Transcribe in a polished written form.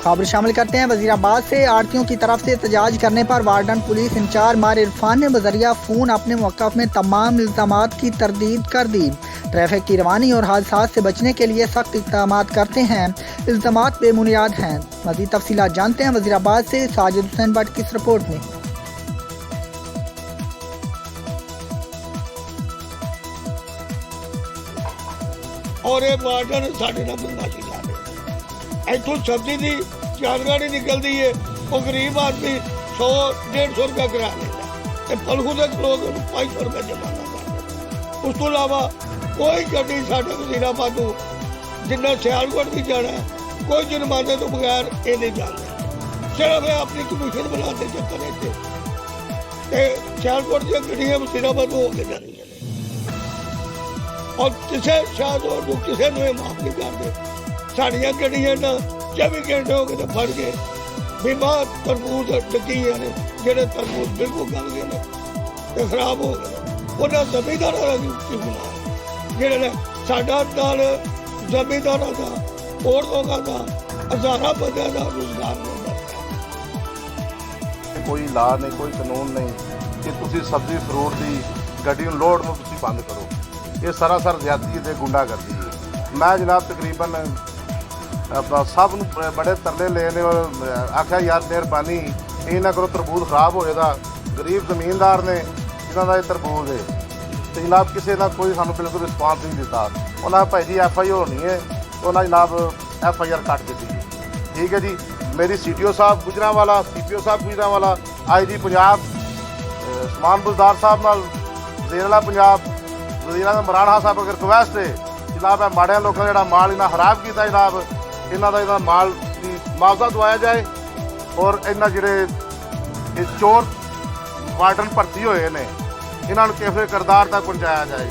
खबर शामिल करते हैं वजीराबाद से। आड़तियों की तरफ से एहतजाज करने पर वार्डन पुलिस इंचार्ज मार इरफान ने बजरिया फ़ोन अपने मौक़िफ़ में तमाम इल्ज़ामात की तरदीद कर दी। ट्रैफिक की रवानी और हादसात से बचने के लिए सख्त इक़दामात करते हैं, इल्ज़ामात बेबुनियाद हैं। मज़ीद तफ़सीलात जानते हैं वजीराबाद से साजिद हुसैन भट्ट की इस रिपोर्ट में। और ये वार्डन साढ़े ना बदमाशी ला रहे। इतों सब्जी की जानकारी निकलती है, वो गरीब आदमी 100-150 रुपया किराया लेता है, फलगू के लोग 500 रुपया जमाना करते। उस तो इलावा कोई गड्डी साढ़े वजीराबाद को जिन्ना सियालकोट भी जाना है, कोई जुर्माने तो बगैर ये नहीं जाते। सिर्फ अपनी कमीशन बनाते चक्कर सियालकोट दी गड्डियां वजीराबाद हो के जानी है और किसी शायद किसी ने माफ नहीं करते। साड़ियाँ गड्डियां ना 24 घंटे हो गए तो फड़ के बीमार तरबूज डकी ने, जेडे तरबूज बिल्कुल गल गए तो खराब हो गए। उन्हें जमींदारों की गुनाह जेडे ने साडा नाल जमींदारों का और लोगों का हज़ारों बंदे का रोजगार मिलता। कोई ला नहीं, कोई कानून नहीं कि तुसी सब्जी फ्रूट की गड्डी लोड में तुसी बंद करो। ये सरासर ज्यादती है, गुंडागर्दी है। मैं जनाब तकरीबन अपना सब बड़े तरले लेने और आख्या यार मेहरबानी ये ना करो, तरबूज खराब हो जाता। गरीब जमीनदार ने जिन्हों का तरबूज है तो जनाब किसी का कोई सानू बिल्कुल रिस्पॉन्स नहीं दिता। उन्हें भाई जी FI होनी है तो उन्हें जनाब FIR कट दी। ठीक है जी, मेरी CTO साहब गुजरांवाला, CPO साहब गुजरांवाला, IG पंजाब समान बुजदार साहब नाल वज़ीर पंजाब वज़ीर इमरान साहब अगर रिक्वेस्ट है जनाब माड़े लोगों का जो माल इन्हें खराब किया जनाब इन्हों का माल मुआवजा दवाया जाए और इन्हें जोड़े चोर वार्डन भर्ती होए ने इन्हों किसी किरदार तक पहुँचाया जाए।